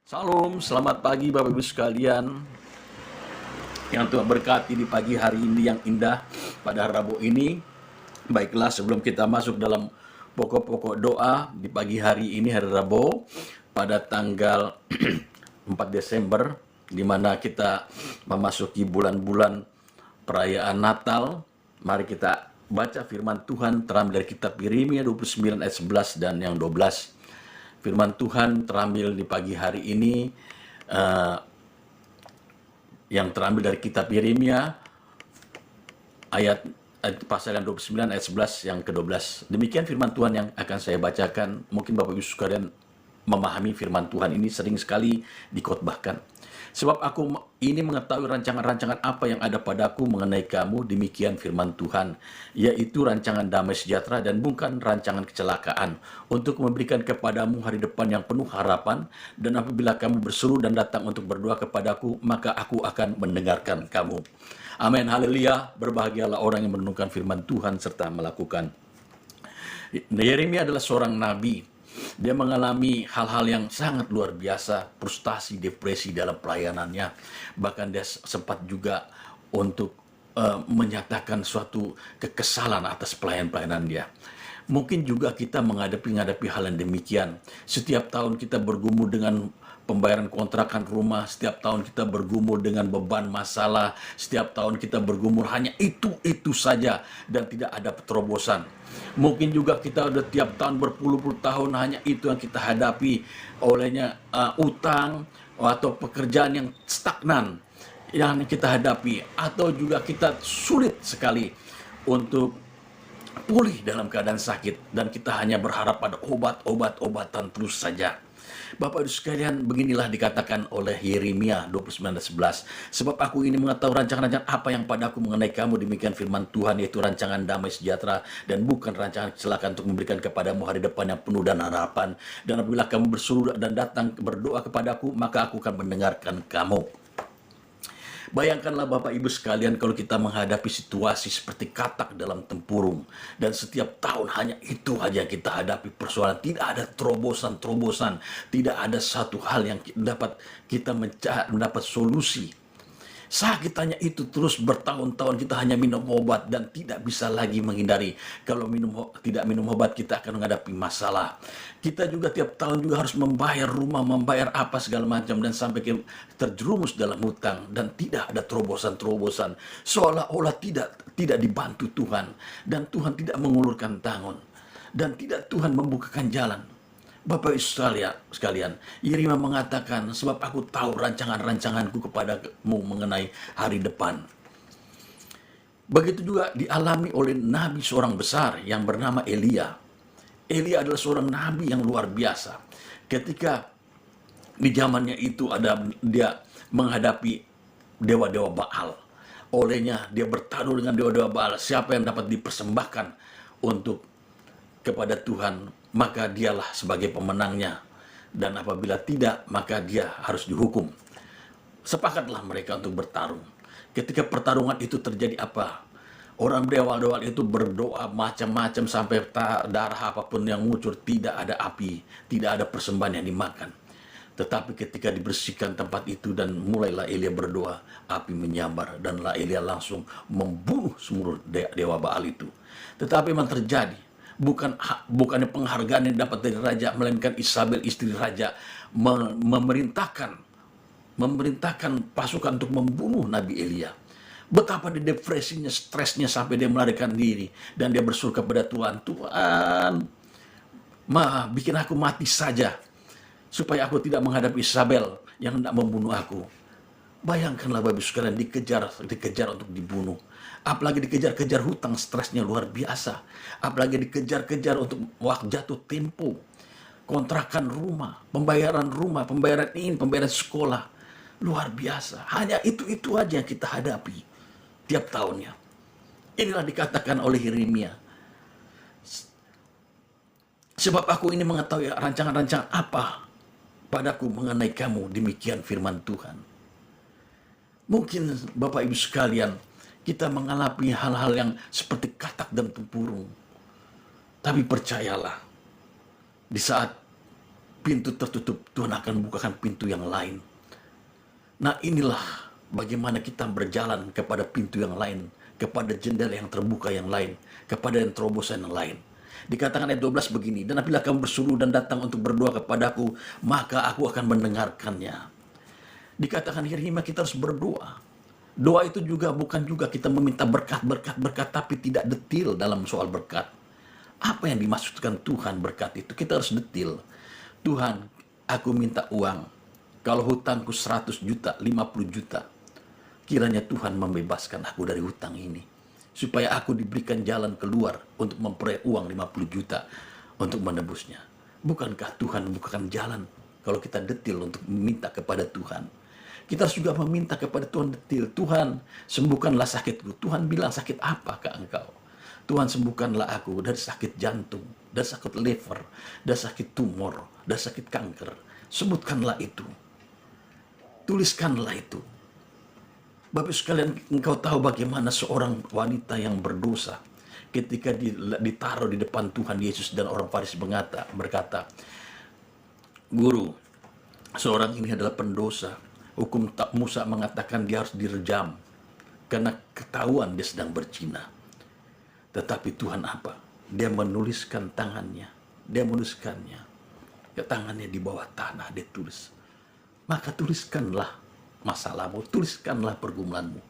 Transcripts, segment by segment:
Salam, selamat pagi Bapak Ibu sekalian yang Tuhan berkati di pagi hari ini yang indah pada Rabu ini. Baiklah, sebelum kita masuk dalam pokok-pokok doa di pagi hari ini, hari Rabu, pada tanggal 4 Desember, di mana kita memasuki bulan-bulan perayaan Natal, mari kita baca firman Tuhan terambil dari kitab Yeremia 29 ayat 11 dan yang 12. Firman Tuhan terambil di pagi hari ini eh, yang terambil dari kitab Yeremia ayat pasal yang 29 ayat 11 yang ke-12. Demikian firman Tuhan yang akan saya bacakan. Mungkin Bapak Ibu sekalian memahami firman Tuhan ini sering sekali dikotbahkan. Sebab aku ini mengetahui rancangan-rancangan apa yang ada padaku mengenai kamu, demikian firman Tuhan, yaitu rancangan damai sejahtera dan bukan rancangan kecelakaan, untuk memberikan kepadamu hari depan yang penuh harapan, dan apabila kamu berseru dan datang untuk berdoa kepadaku, maka aku akan mendengarkan kamu. Amin, haleluya, berbahagialah orang yang merenungkan firman Tuhan serta melakukan. Yeremia adalah seorang nabi. Dia mengalami hal-hal yang sangat luar biasa, frustasi, depresi dalam pelayanannya. Bahkan dia sempat juga untuk menyatakan suatu kekesalan atas pelayanan dia. Mungkin juga kita menghadapi hal yang demikian. Setiap tahun kita bergumul dengan pembayaran kontrakan rumah, setiap tahun kita bergumul dengan beban masalah, setiap tahun kita bergumul hanya itu saja dan tidak ada terobosan. Mungkin juga kita udah tiap tahun berpuluh-puluh tahun hanya itu yang kita hadapi, olehnya utang atau pekerjaan yang stagnan yang kita hadapi, atau juga kita sulit sekali untuk pulih dalam keadaan sakit dan kita hanya berharap pada obat-obatan terus saja. Bapak Ibu sekalian, beginilah dikatakan oleh Yeremia 29:11. Sebab aku ini mengetahui rancangan-rancangan apa yang padaku mengenai kamu, demikian firman Tuhan, yaitu rancangan damai sejahtera dan bukan rancangan kecelakaan, untuk memberikan kepadamu hari depan yang penuh dan harapan. Dan apabila kamu berseru dan datang berdoa kepadaku, maka aku akan mendengarkan kamu. Bayangkanlah Bapak Ibu sekalian kalau kita menghadapi situasi seperti katak dalam tempurung. Dan setiap tahun hanya itu aja kita hadapi persoalan. Tidak ada terobosan-terobosan. Tidak ada satu hal yang dapat kita mendapat solusi. Sakitannya itu terus bertahun-tahun kita hanya minum obat dan tidak bisa lagi menghindari. Kalau tidak minum obat kita akan menghadapi masalah. Kita juga tiap tahun juga harus membayar rumah, membayar apa segala macam dan sampai terjerumus dalam hutang dan tidak ada terobosan-terobosan. Seolah-olah tidak dibantu Tuhan dan Tuhan tidak mengulurkan tangan dan tidak Tuhan membukakan jalan. Bapak Ibu sekalian, Yeremia mengatakan, sebab aku tahu rancangan-rancanganku kepadamu mengenai hari depan. Begitu juga dialami oleh nabi seorang besar yang bernama Elia. Elia adalah seorang nabi yang luar biasa. Ketika di zamannya itu dia menghadapi dewa-dewa Baal. Olehnya dia bertaruh dengan dewa-dewa Baal. Siapa yang dapat dipersembahkan untuk kepada Tuhan, maka dialah sebagai pemenangnya. Dan apabila tidak, maka dia harus dihukum. Sepakatlah mereka untuk bertarung. Ketika pertarungan itu terjadi apa? Orang dewa-dewa itu berdoa macam-macam sampai darah apapun yang ngucur, tidak ada api, tidak ada persembahan yang dimakan. Tetapi ketika dibersihkan tempat itu dan mulailah Elia berdoa, api menyambar dan Elia langsung membunuh seluruh dewa Baal itu. Tetapi memang terjadi, bukannya penghargaan yang dapat dari raja, melainkan Isabel istri raja memerintahkan pasukan untuk membunuh Nabi Elia. Betapa dia depresinya, stresnya sampai dia melarikan diri dan dia berseru kepada Tuhan, Tuhan, bikin aku mati saja supaya aku tidak menghadapi Isabel yang hendak membunuh aku. Bayangkanlah Bapak Ibu sekalian, dikejar untuk dibunuh. Apalagi dikejar-kejar hutang, stresnya luar biasa. Apalagi dikejar-kejar untuk waktu jatuh tempo, kontrakan rumah, pembayaran ini, pembayaran sekolah. Luar biasa. Hanya itu aja yang kita hadapi tiap tahunnya. Inilah dikatakan oleh Yeremia. Sebab aku ini mengetahui rancangan-rancangan apa padaku mengenai kamu, demikian firman Tuhan. Mungkin Bapak Ibu sekalian, kita mengalami hal-hal yang seperti katak dan tempurung. Tapi percayalah, di saat pintu tertutup, Tuhan akan bukakan pintu yang lain. Nah, inilah bagaimana kita berjalan kepada pintu yang lain, kepada jendela yang terbuka yang lain, kepada yang terobosan yang lain. Dikatakan ayat 12 begini, dan apabila kamu berseru dan datang untuk berdoa kepadaku, maka aku akan mendengarkannya. Dikatakan Yeremia kita harus berdoa. Doa itu juga bukan juga kita meminta berkat, tapi tidak detil dalam soal berkat. Apa yang dimaksudkan Tuhan berkat itu? Kita harus detil. Tuhan, aku minta uang. Kalau hutangku 100 juta, 50 juta. Kiranya Tuhan membebaskan aku dari hutang ini. Supaya aku diberikan jalan keluar untuk memperoleh uang 50 juta untuk menebusnya. Bukankah Tuhan membukakan jalan kalau kita detil untuk meminta kepada Tuhan? Kita harus juga meminta kepada Tuhan detil. Tuhan, sembuhkanlah sakitku. Tuhan bilang, sakit apakah engkau? Tuhan, sembuhkanlah aku dari sakit jantung, dari sakit liver, dari sakit tumor, dari sakit kanker. Sebutkanlah itu. Tuliskanlah itu. Bapak sekalian, engkau tahu bagaimana seorang wanita yang berdosa ketika ditaruh di depan Tuhan Yesus dan orang Farisi berkata, Guru, seorang ini adalah pendosa. Hukum Musa mengatakan dia harus direjam karena ketahuan dia sedang berzina. Tetapi Tuhan apa? Dia menuliskan tangannya. Dia menuliskannya. Ya, tangannya di bawah tanah dia tulis. Maka tuliskanlah masalahmu, tuliskanlah pergumulanmu.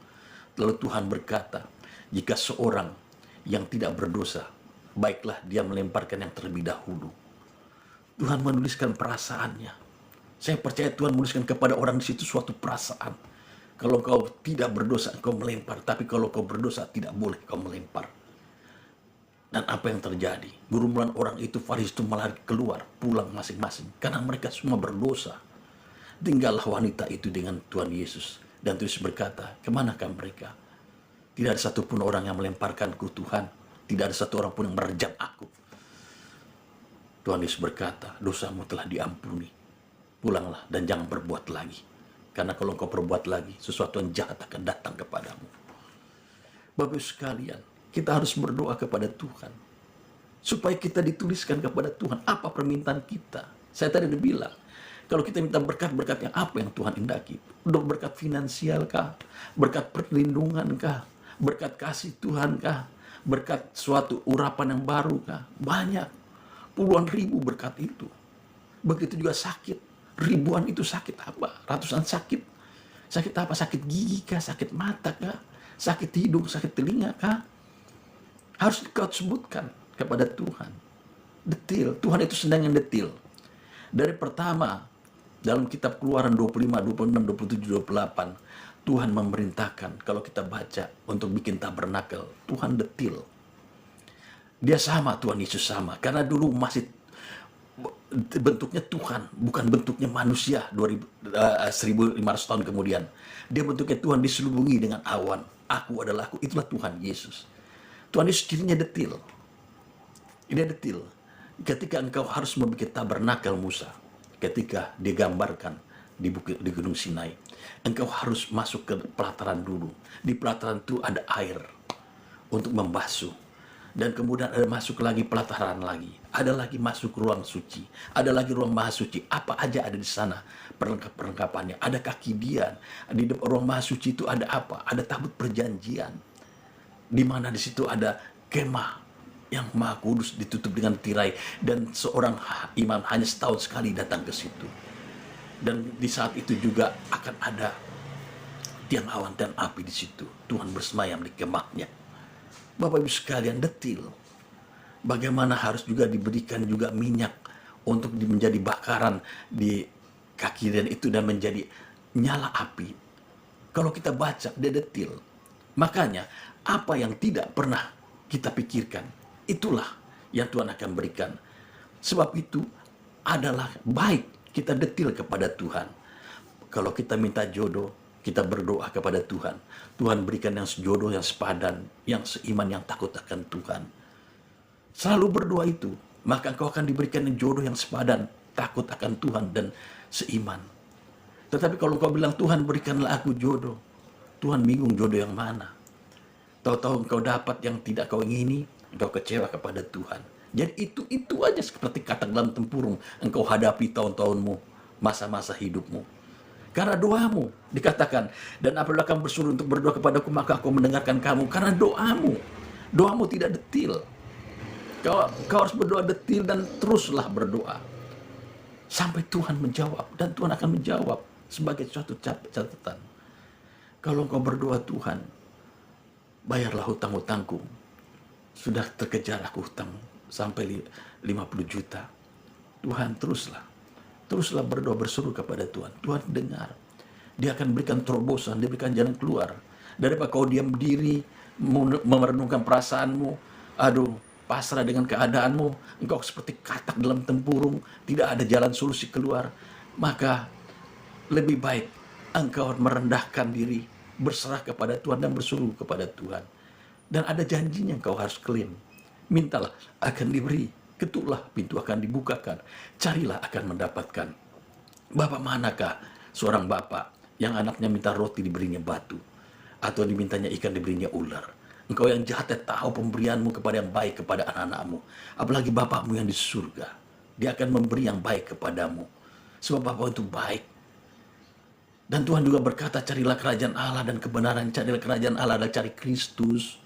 Lalu Tuhan berkata, jika seorang yang tidak berdosa, baiklah dia melemparkan yang terlebih dahulu. Tuhan menuliskan perasaannya. Saya percaya Tuhan menuliskan kepada orang di situ suatu perasaan. Kalau kau tidak berdosa, engkau melempar. Tapi kalau kau berdosa, tidak boleh kau melempar. Dan apa yang terjadi? Gerombolan orang itu, Farisi itu malah keluar, pulang masing-masing. Karena mereka semua berdosa. Tinggallah wanita itu dengan Tuhan Yesus. Dan Yesus berkata, kemanakah mereka? Tidak ada satupun orang yang melemparkanku Tuhan. Tidak ada satu orang pun yang merejam aku. Tuhan Yesus berkata, dosamu telah diampuni. Pulanglah dan jangan berbuat lagi. Karena kalau engkau berbuat lagi, sesuatu yang jahat akan datang kepadamu. Bapak sekalian, kita harus berdoa kepada Tuhan. Supaya kita dituliskan kepada Tuhan. Apa permintaan kita? Saya tadi udah bilang, kalau kita minta berkat-berkat yang apa yang Tuhan indaki? Untuk berkat finansial kah? Berkat perlindungan kah? Berkat kasih Tuhan kah? Berkat suatu urapan yang baru kah? Banyak. Puluhan ribu berkat itu. Begitu juga sakit. Ribuan itu sakit apa? Ratusan sakit. Sakit apa? Sakit gigi kah? Sakit mata kah? Sakit hidung, sakit telinga kah? Harus kau sebutkan kepada Tuhan. Detil. Tuhan itu sedang yang detil. Dari pertama, dalam kitab Keluaran 25, 26, 27, 28, Tuhan memerintahkan kalau kita baca untuk bikin tabernakel, Tuhan detil. Dia sama, Tuhan Yesus sama. Karena dulu masih bentuknya Tuhan, bukan bentuknya manusia 1500 tahun kemudian. Dia bentuknya Tuhan diselubungi dengan awan. Aku adalah aku, itulah Tuhan Yesus. Tuhan Yesus dirinya detil. Ini detil. Ketika engkau harus membuat tabernakel Musa, ketika digambarkan di Gunung Sinai, engkau harus masuk ke pelataran dulu. Di pelataran itu ada air untuk membasuh. Dan kemudian ada masuk lagi pelataran lagi. Ada lagi masuk ruang suci. Ada lagi ruang maha suci. Apa aja ada di sana perlengkapannya. Ada kaki dian. Di ruang maha suci itu ada apa? Ada tabut perjanjian. Di mana di situ ada kemah yang maha kudus ditutup dengan tirai. Dan seorang imam hanya setahun sekali datang ke situ. Dan di saat itu juga akan ada tiang awan dan api di situ. Tuhan bersemayam di kemahnya. Bapak Ibu sekalian, detil. Bagaimana harus juga diberikan juga minyak untuk menjadi bakaran di kaki dan itu dan menjadi nyala api. Kalau kita baca, dia detil. Makanya, apa yang tidak pernah kita pikirkan, itulah yang Tuhan akan berikan. Sebab itu adalah baik kita detil kepada Tuhan. Kalau kita minta jodoh, kita berdoa kepada Tuhan. Tuhan berikan yang sejodoh, yang sepadan, yang seiman, yang takut akan Tuhan. Selalu berdoa itu. Maka engkau akan diberikan yang jodoh, yang sepadan, takut akan Tuhan, dan seiman. Tetapi kalau engkau bilang, Tuhan berikanlah aku jodoh. Tuhan bingung jodoh yang mana. Tahu-tahu engkau dapat yang tidak kau ingini, engkau kecewa kepada Tuhan. Jadi itu aja seperti katak dalam tempurung engkau hadapi tahun-tahunmu, masa-masa hidupmu. Karena doamu dikatakan, dan apabila kamu bersuruh untuk berdoa kepadaku, maka aku mendengarkan kamu. Karena doamu tidak detil. Kau harus berdoa detil dan teruslah berdoa sampai Tuhan menjawab, dan Tuhan akan menjawab sebagai suatu catatan. Kalau engkau berdoa, Tuhan, bayarlah hutang-hutangku. Sudah terkejar aku hutang sampai 50 juta. Tuhan, teruslah berdoa, berseru kepada Tuhan. Tuhan dengar. Dia akan berikan terobosan, dia berikan jalan keluar. Daripada kau diam diri, merenungkan perasaanmu, aduh, pasrah dengan keadaanmu, engkau seperti katak dalam tempurung, tidak ada jalan solusi keluar, maka lebih baik engkau merendahkan diri, berserah kepada Tuhan dan berseru kepada Tuhan. Dan ada janjinya engkau harus klaim. Mintalah akan diberi, ketuklah pintu akan dibukakan, carilah akan mendapatkan. Bapak manakah seorang bapak yang anaknya minta roti diberinya batu, atau dimintanya ikan diberinya ular? Engkau yang jahat tahu pemberianmu kepada yang baik kepada anak-anakmu. Apalagi Bapakmu yang di surga. Dia akan memberi yang baik kepadamu. Sebab Bapa itu baik. Dan Tuhan juga berkata, carilah kerajaan Allah dan kebenaran. Carilah kerajaan Allah adalah cari Kristus.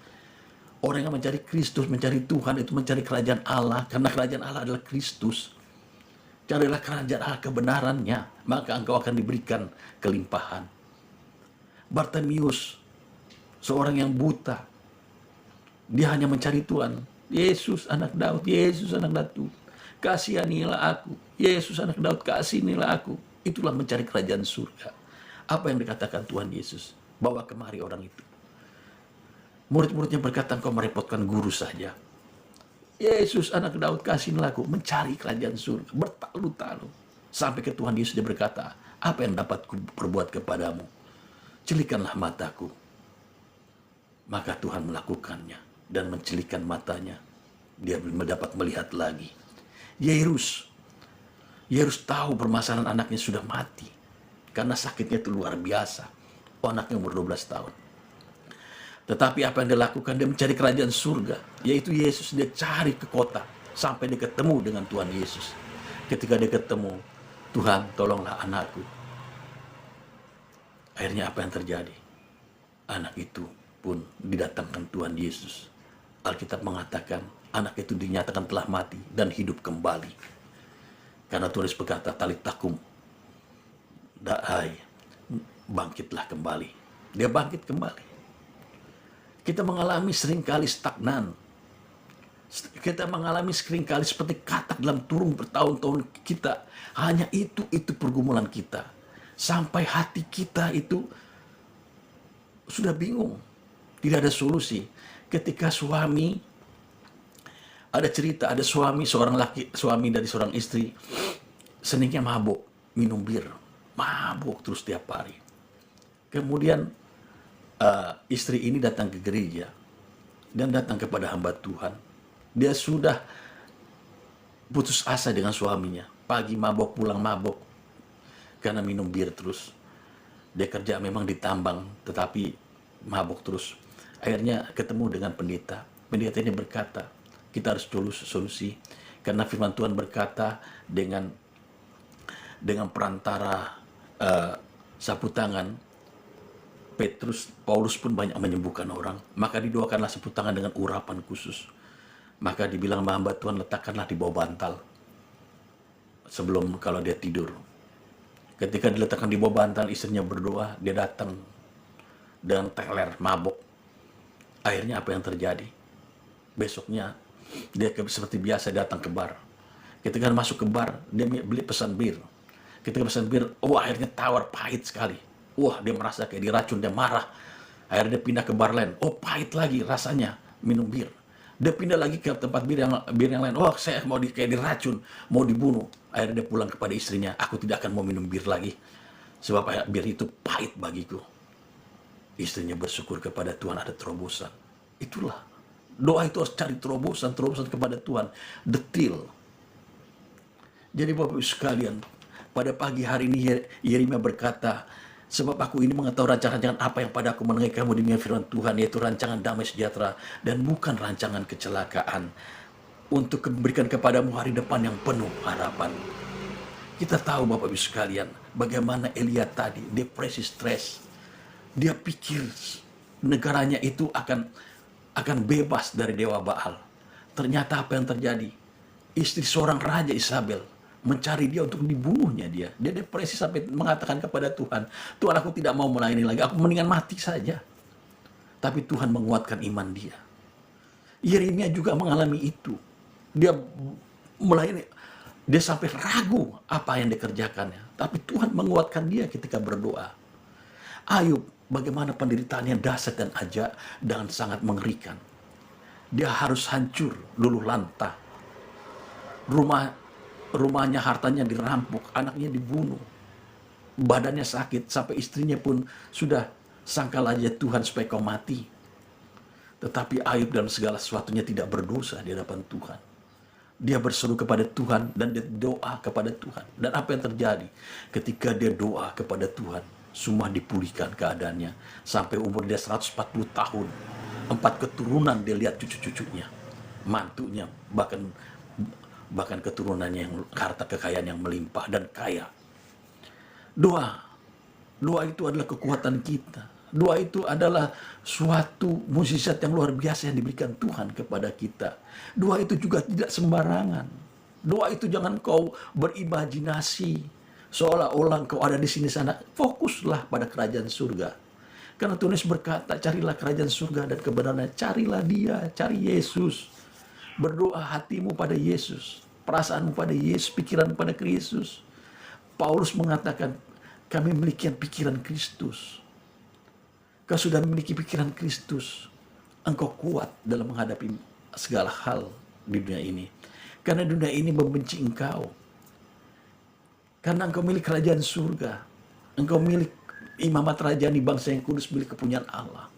Orang yang mencari Kristus, mencari Tuhan, itu mencari kerajaan Allah. Karena kerajaan Allah adalah Kristus. Carilah kerajaan Allah kebenarannya, maka engkau akan diberikan kelimpahan. Bartimius, seorang yang buta, dia hanya mencari Tuhan. Yesus anak Daud, Yesus anak Daud, kasihanilah aku. Yesus anak Daud, kasihanilah aku. Itulah mencari kerajaan surga. Apa yang dikatakan Tuhan Yesus? Bawa kemari orang itu. Murid-muridnya berkata, engkau merepotkan guru saja. Yesus anak Daud, kasihanilah aku. Mencari kerajaan surga, bertalu-talu. Sampai ke Tuhan Yesus, dia berkata, apa yang dapat ku perbuat kepadamu? Celikanlah mataku. Maka Tuhan melakukannya dan mencelikan matanya. Dia dapat melihat lagi. Yairus tahu permasalahan anaknya sudah mati. Karena sakitnya itu luar biasa. Anaknya umur 12 tahun. Tetapi apa yang dia lakukan? Dia mencari kerajaan surga. Yaitu Yesus. Dia cari ke kota. Sampai dia ketemu dengan Tuhan Yesus. Ketika dia ketemu, Tuhan tolonglah anakku. Akhirnya apa yang terjadi? Anak itu pun didatangkan Tuhan Yesus. Alkitab mengatakan anak itu dinyatakan telah mati dan hidup kembali. Karena Tuhan Yesus berkata, talitakum, da'ai, bangkitlah kembali. Dia bangkit kembali. Kita mengalami seringkali stagnan. Kita mengalami seringkali seperti katak dalam turun bertahun-tahun kita. Hanya itu pergumulan kita. Sampai hati kita itu sudah bingung. Tidak ada solusi. Ketika suami, ada cerita, ada suami dari seorang istri, seningnya mabuk, minum bir, mabuk terus tiap hari. Kemudian istri ini datang ke gereja dan datang kepada hamba Tuhan. Dia sudah putus asa dengan suaminya. Pagi mabuk, pulang mabuk, karena minum bir terus. Dia kerja memang di tambang, tetapi mabuk terus. Akhirnya ketemu dengan pendeta. Pendeta ini berkata, kita harus dulu solusi. Karena firman Tuhan berkata, dengan perantara sapu tangan, Paulus pun banyak menyembuhkan orang. Maka didoakanlah sapu tangan dengan urapan khusus. Maka dibilang hamba Tuhan, letakkanlah di bawah bantal. Sebelum kalau dia tidur. Ketika diletakkan di bawah bantal, istrinya berdoa, dia datang dengan teler, mabuk. Akhirnya apa yang terjadi? Besoknya dia seperti biasa datang ke bar. Ketika masuk ke bar, dia beli pesan bir. Ketika pesan bir, akhirnya tawar, pahit sekali. Dia merasa kayak diracun, dia marah. Akhirnya dia pindah ke bar lain. Pahit lagi rasanya minum bir. Dia pindah lagi ke tempat bir yang lain. Saya mau kayak diracun, mau dibunuh. Akhirnya dia pulang kepada istrinya, aku tidak akan mau minum bir lagi. Sebab bir itu pahit bagiku. Istrinya bersyukur kepada Tuhan, ada terobosan. Itulah. Doa itu harus cari terobosan kepada Tuhan. Detil. Jadi Bapak Ibu sekalian, pada pagi hari ini Yeremia berkata, sebab aku ini mengetahui rancangan apa yang pada aku menengahi kamu demi firman Tuhan, yaitu rancangan damai sejahtera dan bukan rancangan kecelakaan. untuk memberikan kepadamu hari depan yang penuh harapan. Kita tahu Bapak Ibu sekalian, bagaimana Elia tadi, depresi, stres. Dia pikir negaranya itu akan bebas dari dewa Baal. Ternyata apa yang terjadi? Istri seorang raja Isabel mencari dia untuk dibunuhnya dia. Dia depresi sampai mengatakan kepada Tuhan, Tuhan aku tidak mau melayani lagi, aku mendingan mati saja. Tapi Tuhan menguatkan iman dia. Yeremia juga mengalami itu. Dia melayani, dia sampai ragu apa yang dikerjakannya. Tapi Tuhan menguatkan dia ketika berdoa. Ayub, bagaimana penderitaannya dahsyat dan ajaib dan sangat mengerikan. Dia harus hancur, luluh lantah. Rumahnya, hartanya dirampok, anaknya dibunuh. Badannya sakit, sampai istrinya pun sudah sangkal aja Tuhan supaya kau mati. Tetapi Ayub dalam segala sesuatunya tidak berdosa di hadapan Tuhan. Dia berseru kepada Tuhan dan dia doa kepada Tuhan. Dan apa yang terjadi? Ketika dia doa kepada Tuhan, semua dipulihkan keadaannya. Sampai umur dia 140 tahun. 4 keturunan dia lihat cucu-cucunya. Mantunya, bahkan keturunannya yang harta kekayaan yang melimpah dan kaya. Doa itu adalah kekuatan kita. Doa itu adalah suatu mukjizat yang luar biasa yang diberikan Tuhan kepada kita. Doa itu juga tidak sembarangan. Doa itu jangan kau berimajinasi seolah-olah kau ada di sini sana. Fokuslah pada kerajaan surga. Karena Tuhan Yesus berkata, carilah kerajaan surga dan kebenarannya. Carilah dia, cari Yesus. Berdoa hatimu pada Yesus, perasaanmu pada Yesus, pikiran pada Kristus. Paulus mengatakan, kami memiliki pikiran Kristus. Kau sudah memiliki pikiran Kristus, engkau kuat dalam menghadapi segala hal di dunia ini. Karena dunia ini membenci engkau. Karena engkau milik kerajaan surga. Engkau milik imamat kerajaan di bangsa yang kudus, milik kepunyaan Allah.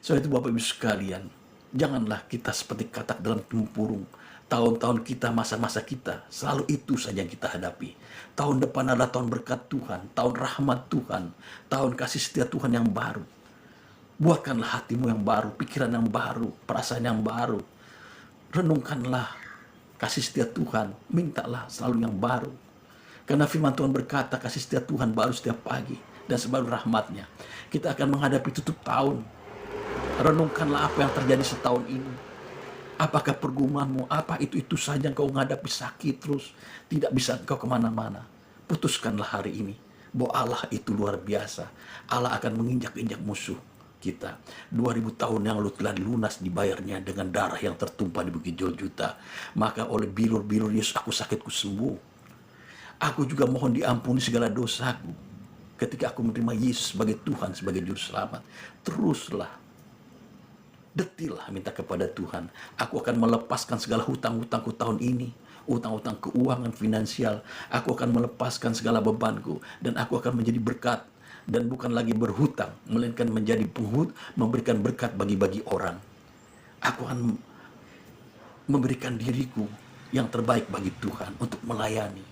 Sebab itu Bapak Ibu sekalian, janganlah kita seperti katak dalam tempurung. Tahun-tahun kita, masa-masa kita, selalu itu saja yang kita hadapi. Tahun depan adalah tahun berkat Tuhan, tahun rahmat Tuhan, tahun kasih setia Tuhan yang baru. Buatkanlah hatimu yang baru, pikiran yang baru, perasaan yang baru. Renungkanlah kasih setia Tuhan, mintalah selalu yang baru. Karena firman Tuhan berkata, kasih setia Tuhan baru setiap pagi, dan sebaru rahmatnya. Kita akan menghadapi tutup tahun. Renungkanlah apa yang terjadi setahun ini. Apakah pergumulanmu, apa itu saja kau menghadapi sakit terus, tidak bisa kau kemana-mana. Putuskanlah hari ini bahwa Allah itu luar biasa. Allah akan menginjak-injak musuh kita. 2000 tahun yang lalu telah lunas dibayarnya dengan darah yang tertumpah di Bukit Golgota. Maka oleh bilur-bilur Yesus aku sakitku sembuh. Aku juga mohon diampuni segala dosaku. Ketika aku menerima Yesus sebagai Tuhan, sebagai Juru Selamat, teruslah detilah minta kepada Tuhan. Aku akan melepaskan segala hutang-hutangku tahun ini. Hutang-hutang keuangan finansial. Aku akan melepaskan segala bebanku. Dan aku akan menjadi berkat. Dan bukan lagi berhutang, melainkan menjadi memberikan berkat bagi orang. Aku akan memberikan diriku yang terbaik bagi Tuhan untuk melayani.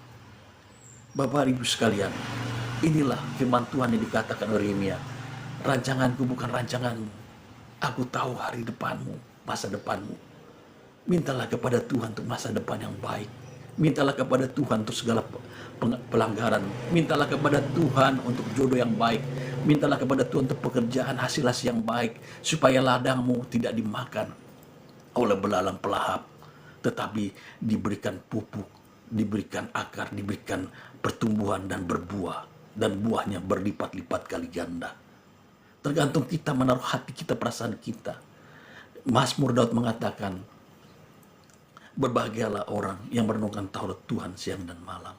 Bapak Ibu sekalian, inilah firman Tuhan yang dikatakan oleh Yeremia. Rancanganku bukan rancanganmu. Aku tahu hari depanmu, masa depanmu. Mintalah kepada Tuhan untuk masa depan yang baik. Mintalah kepada Tuhan untuk segala pelanggaran. Mintalah kepada Tuhan untuk jodoh yang baik. Mintalah kepada Tuhan untuk pekerjaan hasil-hasil yang baik. Supaya ladangmu tidak dimakan oleh belalang pelahap. Tetapi diberikan pupuk, diberikan akar, diberikan pertumbuhan dan berbuah. Dan buahnya berlipat-lipat kali ganda. Tergantung kita menaruh hati kita, perasaan kita. Mazmur Daud mengatakan, berbahagialah orang yang merenungkan Taurat Tuhan siang dan malam.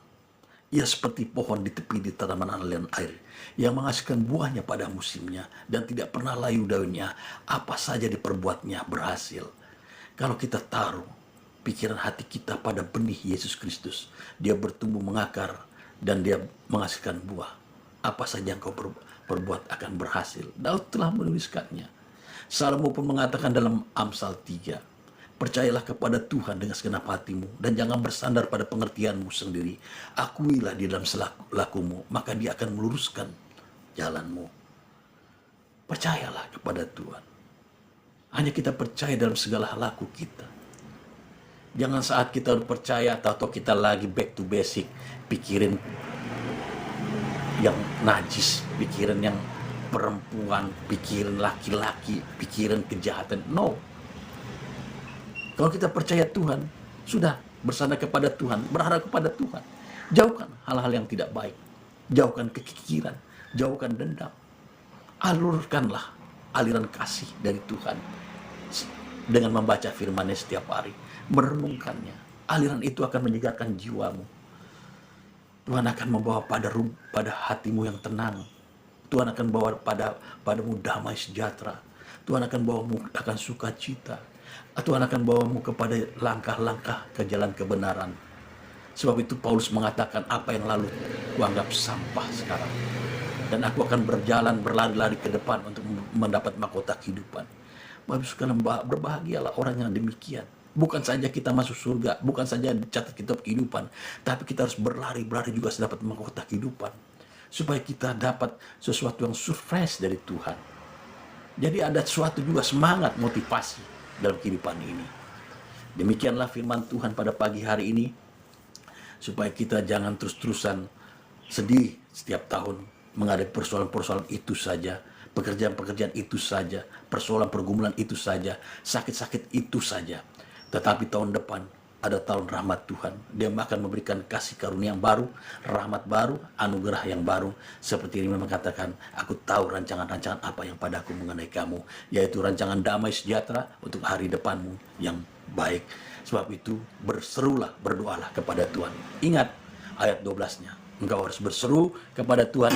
Ia seperti pohon di tepi di tanaman aliran air, yang menghasilkan buahnya pada musimnya, dan tidak pernah layu daunnya. Apa saja diperbuatnya berhasil. Kalau kita taruh pikiran hati kita pada benih Yesus Kristus, dia bertumbuh mengakar, dan dia menghasilkan buah. Apa saja yang kau perbuat akan berhasil. Daud telah menuliskannya. Salomo pun mengatakan dalam Amsal 3, percayalah kepada Tuhan dengan segenap hatimu dan jangan bersandar pada pengertianmu sendiri. Akuilah di dalam lakumu, maka dia akan meluruskan jalanmu. Percayalah kepada Tuhan. Hanya kita percaya dalam segala laku kita. Jangan saat kita percaya atau kita lagi back to basic, pikirin yang najis, pikiran yang perempuan, pikiran laki-laki, pikiran kejahatan. No. Kalau kita percaya Tuhan, sudah bersandar kepada Tuhan, berharap kepada Tuhan. Jauhkan hal-hal yang tidak baik. Jauhkan kekikiran, jauhkan dendam. Alurkanlah aliran kasih dari Tuhan dengan membaca firman-Nya setiap hari, merenungkannya. Aliran itu akan menyegarkan jiwamu. Tuhan akan membawa pada hatimu yang tenang. Tuhan akan bawa padamu damai sejahtera. Tuhan akan bawamu akan sukacita. Tuhan akan bawamu kepada langkah-langkah ke jalan kebenaran. Sebab itu Paulus mengatakan, apa yang lalu kuanggap sampah sekarang, dan aku akan berlari-lari ke depan untuk mendapat mahkota kehidupan. Bapak sekalian, berbahagialah orang yang demikian. Bukan saja kita masuk surga, bukan saja dicatat kitab kehidupan, tapi kita harus berlari juga dapat mahkota kehidupan, supaya kita dapat sesuatu yang surprise dari Tuhan. Jadi ada sesuatu juga semangat, motivasi dalam kehidupan ini. Demikianlah firman Tuhan pada pagi hari ini, supaya kita jangan terus-terusan sedih setiap tahun menghadapi persoalan-persoalan itu saja, pekerjaan-pekerjaan itu saja, persoalan pergumulan itu saja, sakit-sakit itu saja. Tetapi tahun depan ada tahun rahmat Tuhan. Dia akan memberikan kasih karunia yang baru, rahmat baru, anugerah yang baru. Seperti ini memang katakan, aku tahu rancangan-rancangan apa yang padaku mengenai kamu, yaitu rancangan damai sejahtera untuk hari depanmu yang baik. Sebab itu berserulah, berdoalah kepada Tuhan. Ingat ayat 12-nya. Engkau harus berseru kepada Tuhan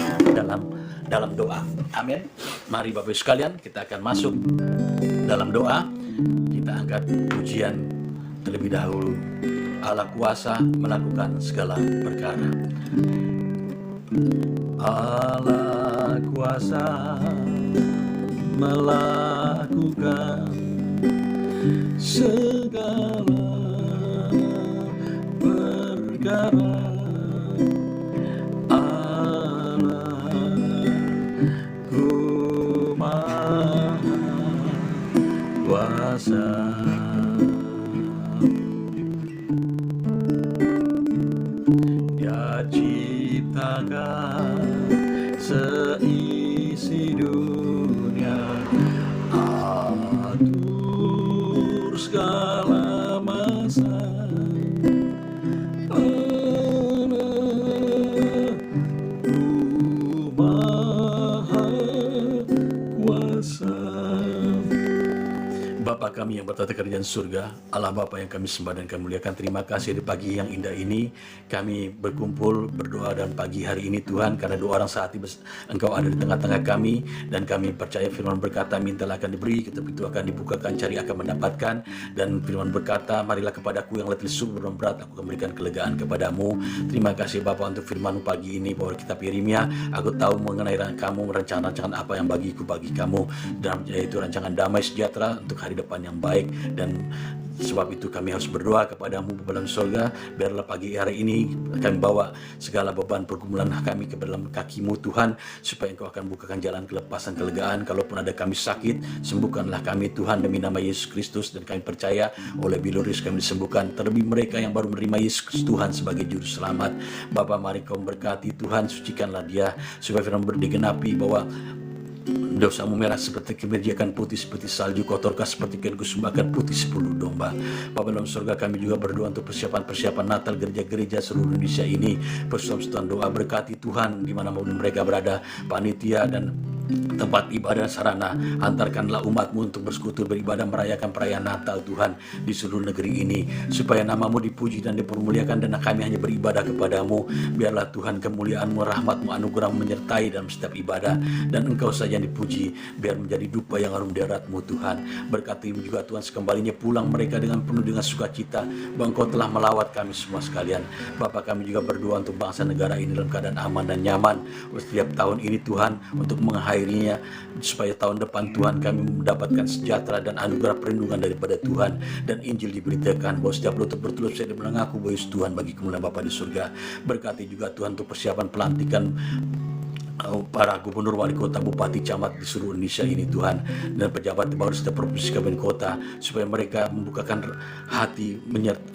dalam doa. Amin. Mari Bapak Ibu sekalian, kita akan masuk dalam doa. Kita angkat pujian terlebih dahulu. Allah kuasa melakukan segala perkara. Allah kuasa melakukan segala perkara. Dia ciptakan seisi dunia, atur segala masa. Maha kuasa. Bapa kami yang bertata kerajaan surga, Allah Bapa yang kami sembah dan kami muliakan, terima kasih di pagi yang indah ini. Kami berkumpul berdoa dan pagi hari ini Tuhan, karena doa orang saat ini Engkau ada di tengah-tengah kami, dan kami percaya firman berkata, mintalah akan diberi, kitab itu akan dibukakan, cari akan mendapatkan. Dan firman berkata, marilah kepadaku yang letih lesu dan berat, aku akan memberikan kelegaan kepadamu. Terima kasih Bapa untuk firman pagi ini, bahwa kitab Yeremia, aku tahu mengenai kamu, rancangan-rancangan apa yang bagiku bagi kamu, dan yaitu rancangan damai sejahtera untuk hari depan yang baik. Dan sebab itu kami harus berdoa kepadamu Bapa dalam surga, biarlah pagi hari ini kami bawa segala beban pergumulan kami ke dalam kaki-Mu Tuhan, supaya Engkau akan bukakan jalan kelepasan, kelegaan. Kalaupun ada kami sakit, sembuhkanlah kami Tuhan demi nama Yesus Kristus. Dan kami percaya oleh Biloris kami disembuhkan, terlebih mereka yang baru menerima Yesus Tuhan sebagai juru selamat. Bapa, mari Kau berkati Tuhan, sucikanlah dia, supaya firman digenapi bahwa dosamu merah seperti kemerjakan putih seperti salju, kotorkah seperti kain kusembahkan putih 10 domba. Bapa dalam surga, kami juga berdoa untuk persiapan Natal gereja-gereja seluruh Indonesia ini. Persatuan doa berkati Tuhan di mana mereka berada, panitia dan tempat ibadah sarana. Antarkanlah umat-Mu untuk bersekutu beribadah merayakan perayaan Natal Tuhan di seluruh negeri ini, supaya nama-Mu dipuji dan dipermuliakan, dan kami hanya beribadah kepadamu. Biarlah Tuhan kemuliaan-Mu, rahmat-Mu, anugerah-Mu menyertai dalam setiap ibadah, dan Engkau saja yang dipuji. Biar menjadi dupa yang harum di hadirat-Mu Tuhan. Berkati juga Tuhan, sekembalinya pulang mereka dengan penuh dengan sukacita, bahwa Engkau telah melawat kami semua sekalian. Bapa, kami juga berdoa untuk bangsa negara ini dalam keadaan aman dan nyaman setiap tahun ini Tuhan, untuk mengakhirinya, supaya tahun depan Tuhan kami mendapatkan sejahtera dan anugerah perlindungan daripada Tuhan, dan Injil diberitakan bahwa setiap lutut bertelut saya mengaku bahwa Yesus Tuhan bagi kemuliaan Bapa di surga. Berkati juga Tuhan untuk persiapan pelantikan para gubernur, wali kota, bupati, camat di seluruh Indonesia ini Tuhan, dan pejabat di bawah setiap provinsi kabupaten kota, supaya mereka membukakan hati,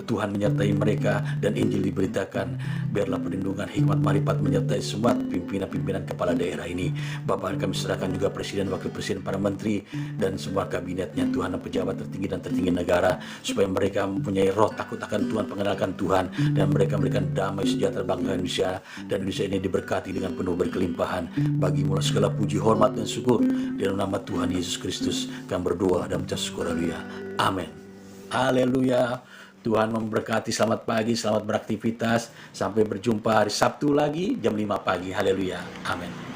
Tuhan menyertai mereka dan Injil diberitakan. Biarlah perlindungan, hikmat, marifat menyertai semua pimpinan-pimpinan kepala daerah ini. Bapak, kami serahkan juga presiden, wakil presiden, para menteri dan semua kabinetnya Tuhan, dan pejabat tertinggi dan tertinggi negara, supaya mereka mempunyai roh takut akan Tuhan, mengenalkan Tuhan, dan mereka memberikan damai sejahtera bangsa Indonesia, dan Indonesia ini diberkati dengan penuh berkelimpahan. Bagi mula segala puji, hormat, dan syukur di dalam nama Tuhan Yesus Kristus kami berdoa dan mengucap syukur. Haleluya. Amin. Haleluya. Tuhan memberkati. Selamat pagi, selamat beraktivitas. Sampai berjumpa hari Sabtu lagi jam 5 pagi. Haleluya. Amin.